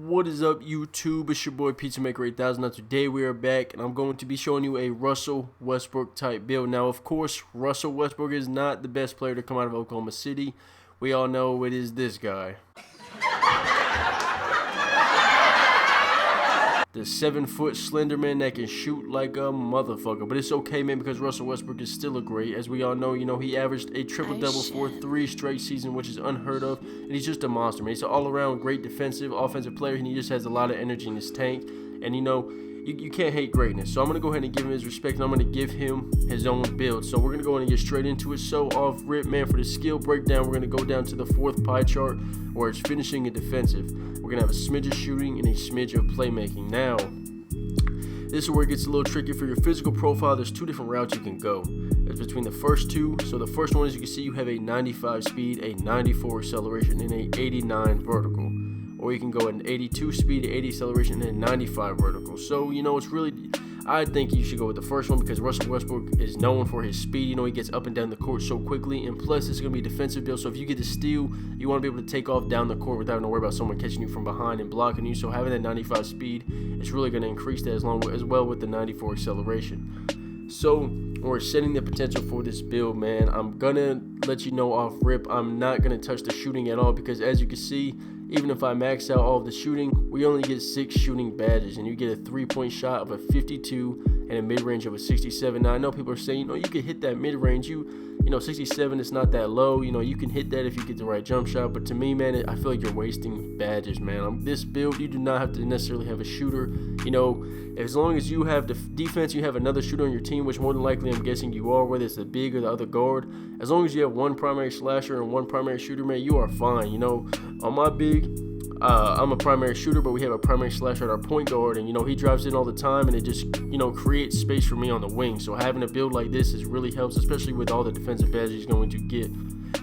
What is up, YouTube? It's your boy Pizza Maker 8000. Now today we are back, and I'm going to be showing you a Russell Westbrook type build. Now, of course, Russell Westbrook is not the best player to come out of Oklahoma City. We all know it is this guy. The 7-foot slender man that can shoot like a motherfucker. But it's okay, man, because Russell Westbrook is still a great. As we all know, he averaged a triple-double for 3 straight seasons, which is unheard of. And he's just a monster, man. He's an all-around great defensive, offensive player, and he just has a lot of energy in his tank. And, you can't hate greatness. So I'm going to go ahead and give him his respect, and I'm going to give him his own build. So we're going to go ahead and get straight into it. So off rip, man, for the skill breakdown, we're going to go down to the 4th pie chart where it's finishing and defensive. We're going to have a smidge of shooting and a smidge of playmaking. Now, this is where it gets a little tricky. For your physical profile, there's 2 different routes you can go. It's between the first 2. So the first one, as you can see, you have a 95 speed, a 94 acceleration, and a 89 vertical. Or you can go at an 82 speed, 80 acceleration, and a 95 vertical. So, it's really, I think you should go with the first one because Russell Westbrook is known for his speed. He gets up and down the court so quickly. And plus, it's going to be a defensive build. So if you get to steal, you want to be able to take off down the court without having to worry about someone catching you from behind and blocking you. So having that 95 speed is really going to increase that as well with the 94 acceleration. So we're setting the potential for this build, man. I'm going to let you know off rip, I'm not going to touch the shooting at all because as you can see, even if I max out all of the shooting, we only get 6 shooting badges, and you get a 3-point shot of a 52 and a mid-range of a 67. Now, I know people are saying, you can hit that mid-range. 67 is not that low. You can hit that if you get the right jump shot. But to me, man, I feel like you're wasting badges, man. This build, you do not have to necessarily have a shooter. As long as you have the defense, you have another shooter on your team, which more than likely I'm guessing you are, whether it's the big or the other guard. As long as you have 1 primary slasher and 1 primary shooter, man, you are fine. On my big, I'm a primary shooter, but we have a primary slasher at our point guard, and he drives in all the time, and it just creates space for me on the wing. So having a build like this really helps, especially with all the defensive badges he's going to get.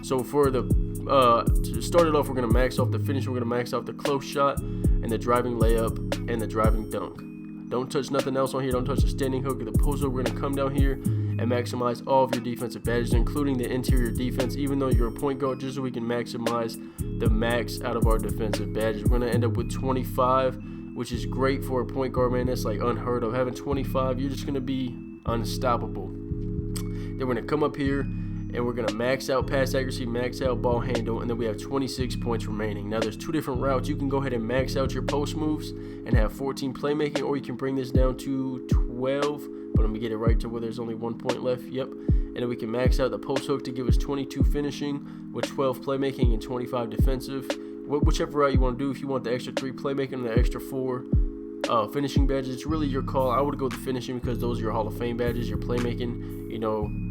So for the to start it off, we're going to max off the finish. We're going to max off the close shot and the driving layup and the driving dunk. Don't touch nothing else on here. Don't touch the standing hook or the post hook. We're going to come down here and maximize all of your defensive badges, including the interior defense, even though you're a point guard, just so we can maximize the max out of our defensive badges. We're going to end up with 25, which is great for a point guard, man. That's like unheard of. Having 25, you're just going to be unstoppable. Then we're going to come up here and we're going to max out pass accuracy, max out ball handle, and then we have 26 points remaining. Now, there's 2 different routes. You can go ahead and max out your post moves and have 14 playmaking, or you can bring this down to 12. But let me get it right to where there's only 1 point left. Yep. And then we can max out the post hook to give us 22 finishing with 12 playmaking and 25 defensive. Whichever route you want to do. If you want the extra 3 playmaking and the extra 4 finishing badges, it's really your call. I would go with the finishing because those are your Hall of Fame badges. Your playmaking,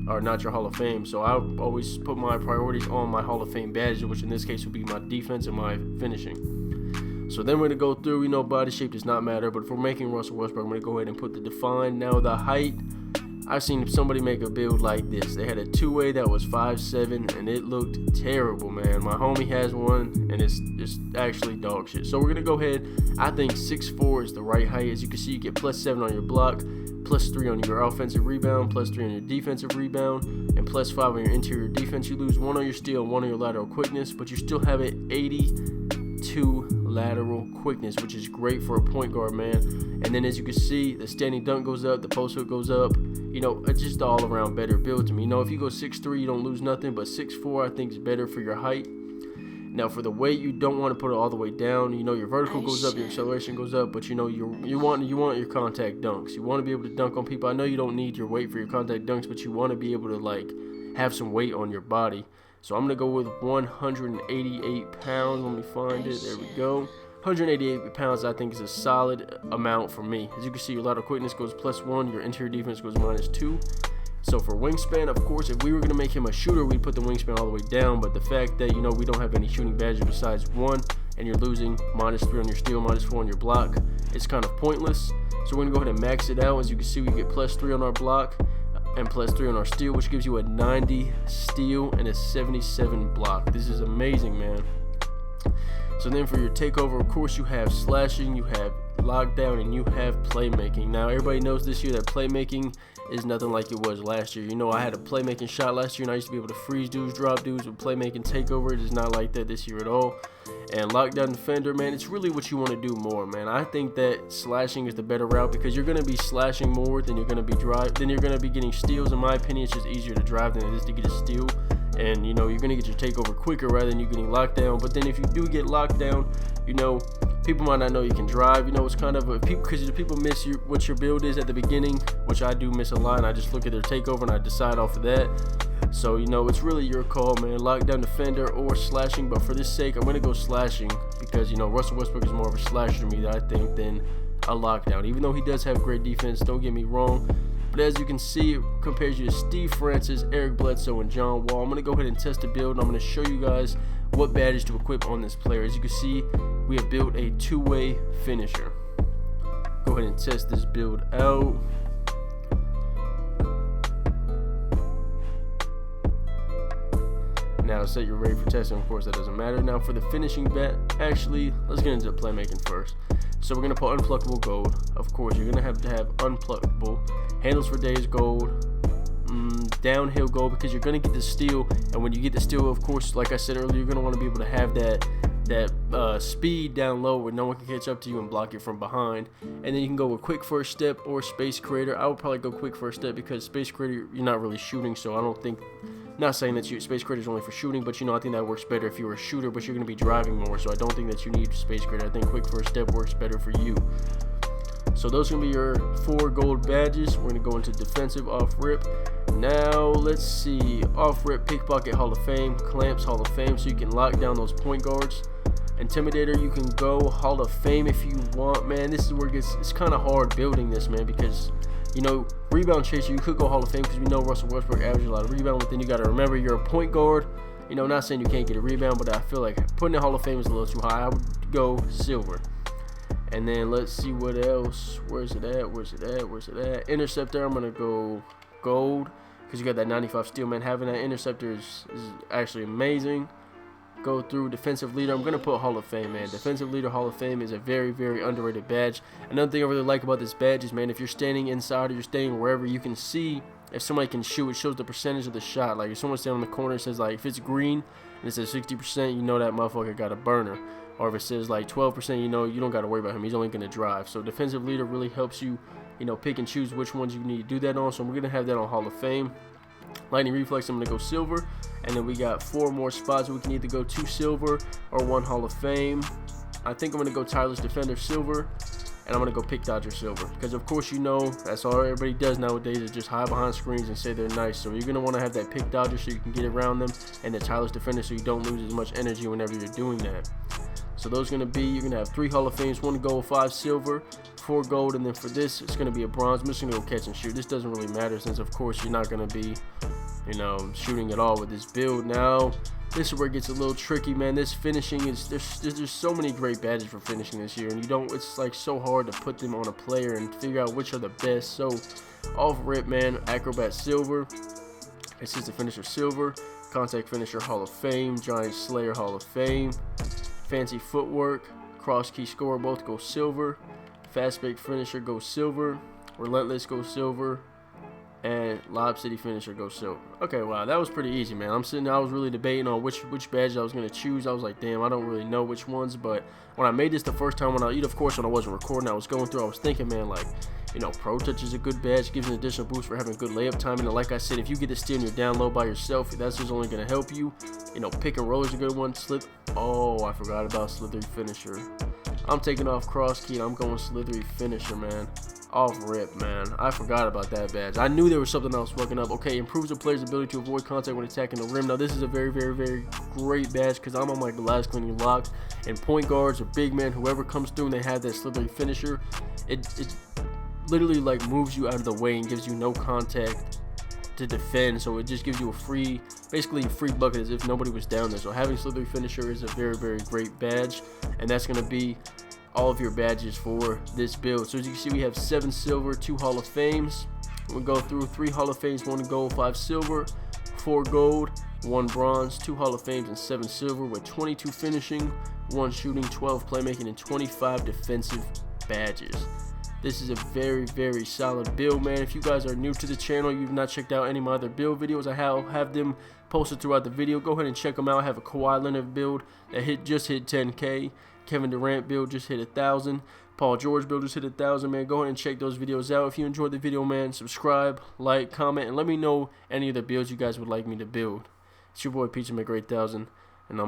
are not your Hall of Fame. So I always put my priorities on my Hall of Fame badges, which in this case would be my defense and my finishing. So then we're going to go through, body shape does not matter, but if we're making Russell Westbrook, I'm going to go ahead and put the define. Now the height, I've seen somebody make a build like this. They had a 2-way that was 5'7", and it looked terrible, man. My homie has one, and it's actually dog shit. So we're going to go ahead, I think 6'4" is the right height. As you can see, you get +7 on your block, +3 on your offensive rebound, +3 on your defensive rebound, and +5 on your interior defense. You lose 1 on your steal, 1 on your lateral quickness, but you still have an 82 lateral quickness, which is great for a point guard, man. And then as you can see, the standing dunk goes up, the post hook goes up. It's just all around better build to me. If you go 6'3", you don't lose nothing, but 6'4", I think is better for your height. Now for the weight, you don't want to put it all the way down. Your vertical goes up, your acceleration goes up, but you want your contact dunks. You want to be able to dunk on people. I know you don't need your weight for your contact dunks, but you want to be able to have some weight on your body. So I'm going to go with 188 pounds. Let me find it. There we go. 188 pounds, I think, is a solid amount for me. As you can see, your lateral quickness goes +1. Your interior defense goes -2. So for wingspan, of course, if we were going to make him a shooter, we'd put the wingspan all the way down. But the fact that, we don't have any shooting badges besides 1, and you're losing -3 on your steal, -4 on your block, it's kind of pointless. So we're going to go ahead and max it out. As you can see, we get +3 on our block and +3 on our steal, which gives you a 90 steal and a 77 block. This is amazing, man. So then for your takeover, of course, you have slashing, you have lockdown, and you have playmaking. Now everybody knows this year that playmaking is nothing like it was last year. You know, I had a playmaking shot last year, and I used to be able to freeze dudes, drop dudes with playmaking takeover. It is not like that this year at all. And lockdown defender, man, it's really what you want to do more, man. I think that slashing is the better route because you're going to be slashing more than you're going to be getting steals. In my opinion, it's just easier to drive than it is to get a steal. And, you know, you're going to get your takeover quicker rather than you getting locked down. But then if you do get locked down, you know, people might not know you can drive. You know, it's kind of because people miss what your build is at the beginning, which I do miss a lot. And I just look at their takeover and I decide off of that. So, you know, it's really your call, man. Lockdown defender or slashing. But for this sake, I'm going to go slashing because, you know, Russell Westbrook is more of a slasher to me, I think, than a lockdown. Even though he does have great defense, don't get me wrong. But as you can see, it compares you to Steve Francis, Eric Bledsoe, and John Wall. I'm going to go ahead and test the build, and I'm going to show you guys what badges to equip on this player. As you can see, we have built a two-way finisher. Go ahead and test this build out. Now set your rate for testing. Of course, that doesn't matter. Now for the finishing bet, actually, let's get into the playmaking first. So we're going to put unpluckable gold. Of course, you're going to have unpluckable. Handles for days gold. Downhill gold because you're going to get the steal. And when you get the steal, of course, like I said earlier, you're going to want to be able to have that speed down low where no one can catch up to you and block it from behind. And then you can go with quick first step or space creator. I would probably go quick first step because space creator, you're not really shooting, so I don't think, not saying that space creator is only for shooting, but you know, I think that works better if you're a shooter, but you're going to be driving more, so I don't think that you need space creator. I think quick first step works better for you. So those are going to be your 4 gold badges. We're going to go into defensive off rip. Now let's see, off rip, pickpocket Hall of Fame, clamps Hall of Fame, so you can lock down those point guards. Intimidator, you can go Hall of Fame if you want, man. This is where it's kind of hard building this, man, because, you know, rebound chaser, you could go Hall of Fame because we know Russell Westbrook averages a lot of rebound, but then you got to remember you're a point guard. You know, not saying you can't get a rebound, but I feel like putting in Hall of Fame is a little too high. I would go silver. And then let's see what else. Where's it at? Interceptor, I'm going to go gold because you got that 95 steal, man. Having that interceptor is actually amazing. Go through defensive leader. I'm going to put Hall of Fame, man. Defensive leader Hall of Fame is a very, very underrated badge. Another thing I really like about this badge is, man, if you're standing inside or you're standing wherever, you can see if somebody can shoot. It shows the percentage of the shot. Like if someone's standing on the corner, it says like if it's green and it says 60%, you know that motherfucker got a burner. Or if it says like 12%, you know you don't got to worry about him. He's only going to drive. So defensive leader really helps you, you know, pick and choose which ones you need to do that on. So we're going to have that on Hall of Fame. Lightning reflex, I'm going to go silver. And then we got 4 more spots. We can either go 2 silver or 1 Hall of Fame. I think I'm going to go tireless defender silver. And I'm going to go pick dodger silver. Because of course, you know, that's all everybody does nowadays is just hide behind screens and say they're nice. So you're going to want to have that pick dodger so you can get around them. And the tireless defender so you don't lose as much energy whenever you're doing that. So those are going to be, you're going to have 3 Hall of Fames, 1 gold, 5 silver, 4 gold, and then for this, it's going to be a bronze. I'm just going to go catch and shoot. This doesn't really matter since, of course, you're not going to be, you know, shooting at all with this build. Now, this is where it gets a little tricky, man. This finishing is, there's so many great badges for finishing this year, and you don't, it's like so hard to put them on a player and figure out which are the best. So, off rip, man, Acrobat silver, assistant finisher silver, contact finisher Hall of Fame, Giant Slayer Hall of Fame. Fancy footwork, cross key scorer, both go silver. Fast break finisher goes silver. Relentless goes silver. And Lob City finisher goes silver. Okay, wow, that was pretty easy, man. I was really debating on which badge I was going to choose. I was like, damn, I don't really know which ones. But when I made this the first time, when I wasn't recording, I was going through, I was thinking, man, like, you know, Pro Touch is a good badge, gives an additional boost for having good layup time. And like I said, if you get to steal and you're down low by yourself, that's just only going to help you. You know, pick and roll is a good one. Oh, I forgot about slithery finisher. I'm taking off cross key and I'm going slithery finisher, man. Off rip, man. I forgot about that badge. I knew there was something else fucking up. Okay, improves a player's ability to avoid contact when attacking the rim. Now, this is a very, very, very great badge because I'm on my glass cleaning locks. And point guards or big men, whoever comes through and they have that slithery finisher, it literally like moves you out of the way and gives you no contact to defend. So it just gives you basically a free bucket as if nobody was down there. So having slithery finisher is a very, very great badge. And that's going to be all of your badges for this build. So as you can see, we have 7 silver, 2 Hall of Fames. We'll go through 3 Hall of Fames, 1 gold, 5 silver, 4 gold, 1 bronze, 2 Hall of Fames, and 7 silver with 22 finishing, 1 shooting, 12 playmaking, and 25 defensive badges. This is a very, very solid build, man. If you guys are new to the channel, you've not checked out any of my other build videos, I have them posted throughout the video. Go ahead and check them out. I have a Kawhi Leonard build that just hit 10K. Kevin Durant build just hit 1,000. Paul George build just hit 1,000, man. Go ahead and check those videos out. If you enjoyed the video, man, subscribe, like, comment, and let me know any of the builds you guys would like me to build. It's your boy Pizza Mc 8000.